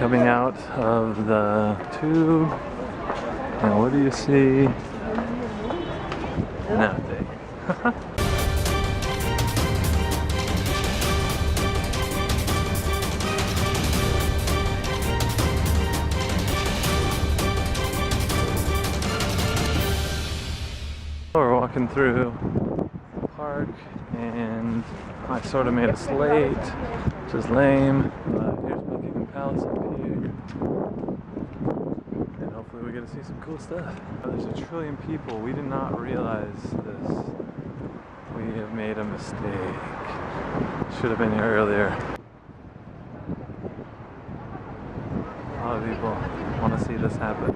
coming out of the tube. And what do you see? Nothing. We're walking through the park and I sort of made us late, which is lame, but here's Buckingham Palace up here. And hopefully we get to see some cool stuff. There's a trillion people. We did not realize this. We have made a mistake. Should have been here earlier. A lot of people want to see this happen.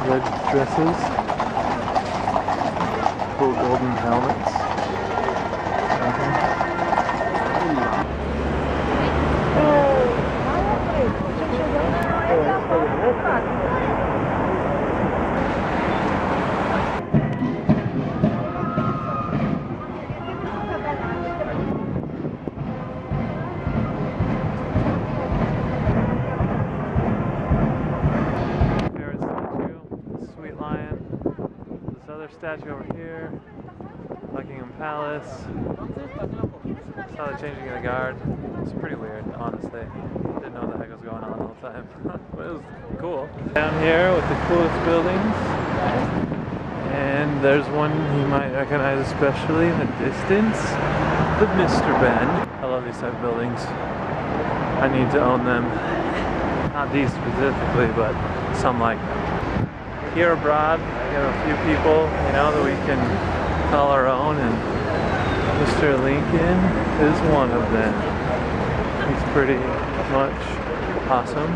Red dresses, full golden helmets. Statue over here, Buckingham Palace. Saw the changing of the guard. It's pretty weird, honestly. Didn't know what the heck was going on all the time, but it was cool. Down here with the coolest buildings, and there's one you might recognize, especially in the distance, the Mr. Ben. I love these type of buildings. I need to own them. Not these specifically, but some like them. Here abroad, we have a few people, you know, that we can call our own, and Mr. Lincoln is one of them. He's pretty much awesome,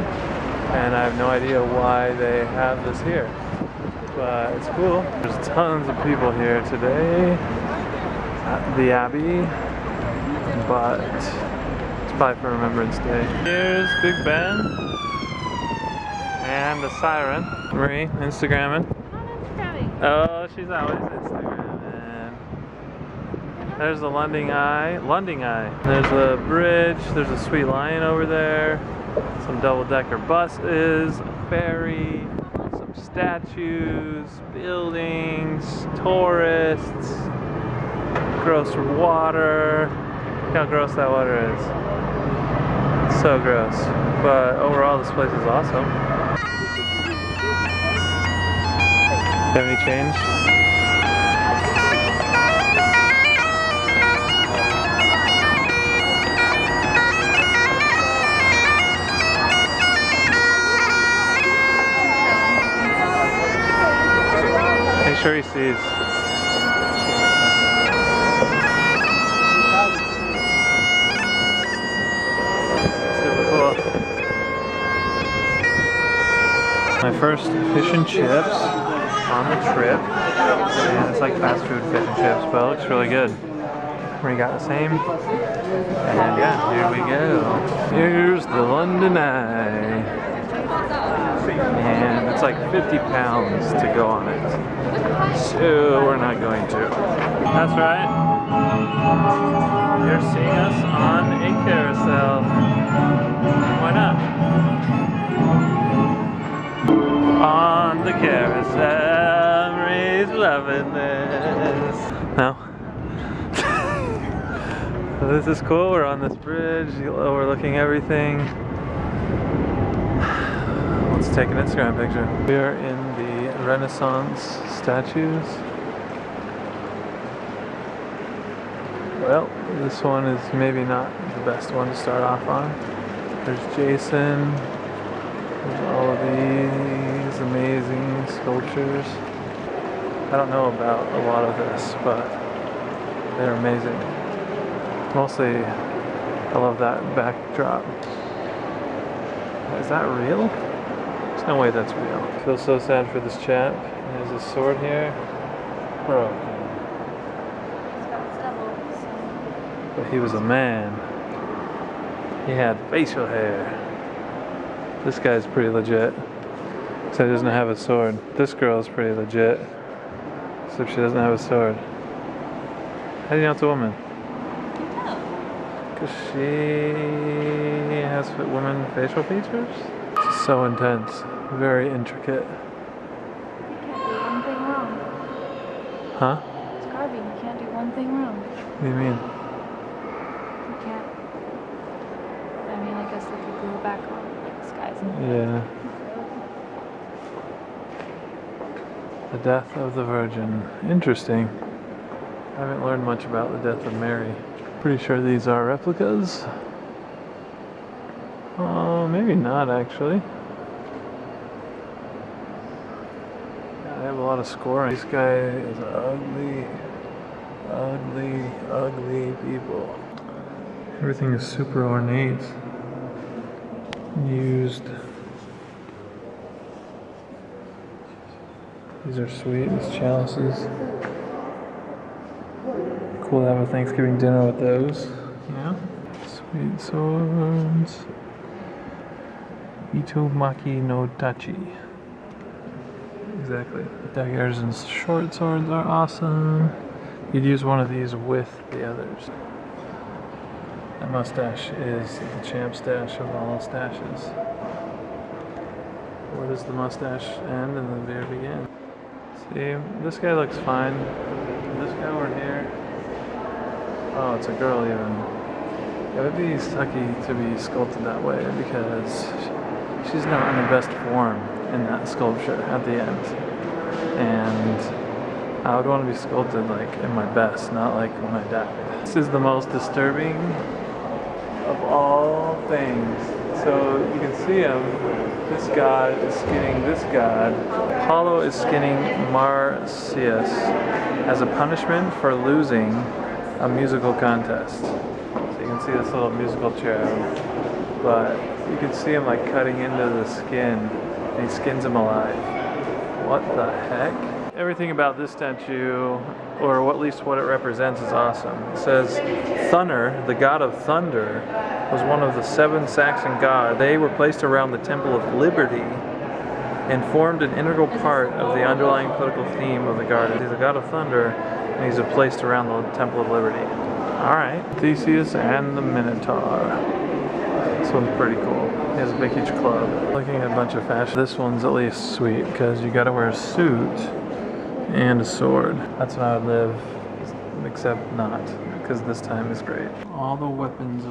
and I have no idea why they have this here, but it's cool. There's tons of people here today at the Abbey, but it's probably for Remembrance Day. Here's Big Ben and the siren. Marie, Instagramming. Oh, she's always Instagramming. There's the London Eye. There's a bridge. There's a sweet lion over there. Some double-decker buses, a ferry, some statues, buildings, tourists, gross water. Look how gross that water is. It's so gross. But overall, this place is awesome. Have any change? sure he sees. Super cool. My first fish and chips on the trip. And it's like fast food fish and chips, but it looks really good. We got the same. And yeah, here we go. Here's the London Eye. And it's like 50 pounds to go on it. So we're not going to. That's right. You're seeing us on a carousel. Why not? On the carousel, Ray's loving this. No? So this is cool, we're on this bridge, overlooking everything. Let's take an Instagram picture. We are in the Renaissance statues. Well, this one is maybe not the best one to start off on. There's Jason. There's all of these amazing sculptures. I don't know about a lot of this, but they're amazing. Mostly, I love that backdrop. Is that real? There's no way that's real. I feel so sad for this chap. There's a sword here. Bro. But he was a man. He had facial hair. This guy's pretty legit. Except he doesn't have a sword. This girl is pretty legit. Except she doesn't have a sword. How do you know it's a woman? Because she has women facial features? It's so intense. Very intricate. You can't do one thing wrong. Huh? It's carving. You can't do one thing wrong. What do you mean? You can't. I mean, I guess they could glue it back on. This guy's in Yeah. The death of the Virgin. Interesting. I haven't learned much about the death of Mary. Pretty sure these are replicas. Oh, maybe not actually. Yeah, they have a lot of scoring. This guy is ugly, ugly, ugly people. Everything is super ornate. Used. These are sweet, these chalices. Cool to have a Thanksgiving dinner with those. Yeah. Sweet swords. Itomaki no tachi. Exactly. Daggers and short swords are awesome. You'd use one of these with the others. That mustache is the champ stash of all stashes. Where does the mustache end and the beard begin? See, this guy looks fine. This guy over here. Oh, it's a girl even. It would be sucky to be sculpted that way because she's not in her best form in that sculpture at the end. And I would want to be sculpted like in my best, not like when I died. This is the most disturbing of all things. So you can see him. This god is skinning this god. Apollo is skinning Marsyas as a punishment for losing a musical contest. So you can see this little musical chair, but you can see him like cutting into the skin, and he skins him alive. What the heck? Everything about this statue, or at least what it represents, is awesome. It says, Thunder, the god of thunder, was one of the 7 Saxon gods. They were placed around the Temple of Liberty and formed an integral part of the underlying political theme of the garden. He's a god of thunder, and he's placed around the Temple of Liberty. Alright, Theseus and the Minotaur. This one's pretty cool. He has a big huge club. Looking at a bunch of fashion. This one's at least sweet because you gotta wear a suit and a sword. That's how I would live, except not, because this time is great. All the weapons,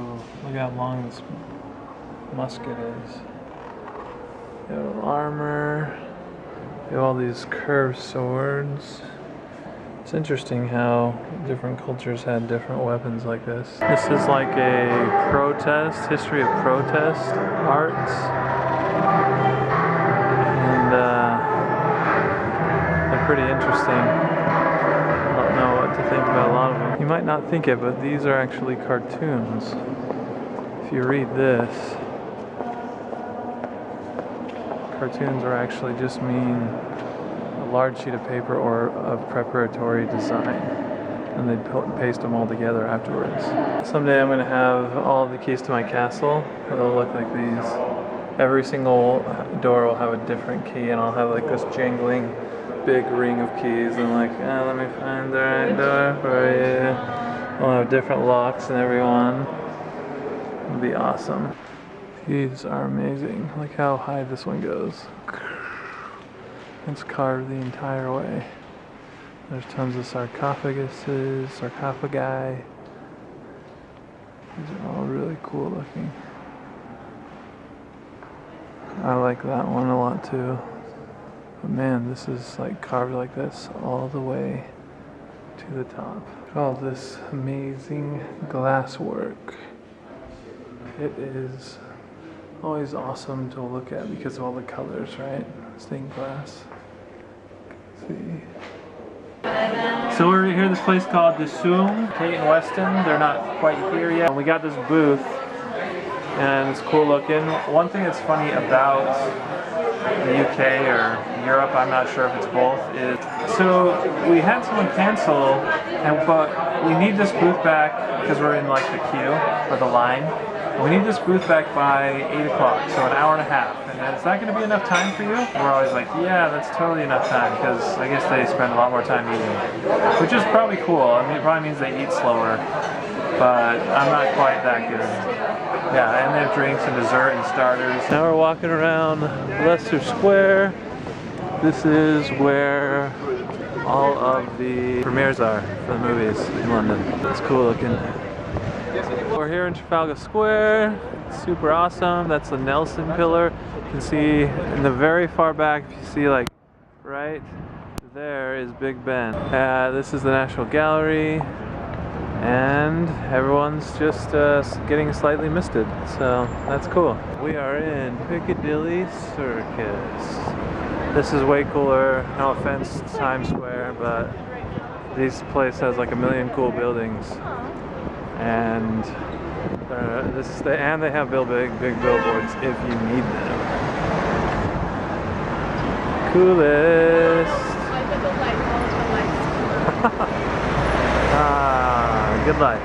look how long this musket is. You have armor, you have all these curved swords. It's interesting how different cultures had different weapons like this. This is like a protest, history of protest arts. And like pretty interesting. I don't know what to think about a lot of them. You might not think it, but these are actually cartoons. If you read this, cartoons are actually just mean a large sheet of paper or of preparatory design, and they paste them all together afterwards. Someday I'm going to have all of the keys to my castle. They'll look like these. Every single door will have a different key, and I'll have like this jangling big ring of keys, and like, let me find the right door for you. I'll have different locks in every one. It'll be awesome. These are amazing. Look how high this one goes. It's carved the entire way. There's tons of sarcophaguses, sarcophagi. These are all really cool looking. I like that one a lot too. But man, this is like carved like this all the way to the top. All this amazing glass work. It is always awesome to look at because of all the colors, right? Stained glass. See. So we're here at this place called Dishoom, Kate and Weston. They're not quite here yet. We got this booth, and it's cool looking. One thing that's funny about the UK or Europe, I'm not sure if it's both, is so we had someone cancel, but we need this booth back because we're in like the queue or the line. We need this booth back by 8 o'clock, so an hour and a half. And is that going to be enough time for you? We're always like, yeah, that's totally enough time, because I guess they spend a lot more time eating. Which is probably cool. I mean, it probably means they eat slower, but I'm not quite that good. Yeah, and they have drinks and dessert and starters. Now we're walking around Leicester Square. This is where all of the premieres are for the movies in London. It's cool looking. We're here in Trafalgar Square. It's super awesome. That's the Nelson pillar. You can see in the very far back, if you see like right there is Big Ben. This is the National Gallery, and everyone's just getting slightly misted, so that's cool. We are in Piccadilly Circus. This is way cooler. No offense to Times Square, but this place has like a million cool buildings. And they have big billboards if you need them. Coolest. Good life.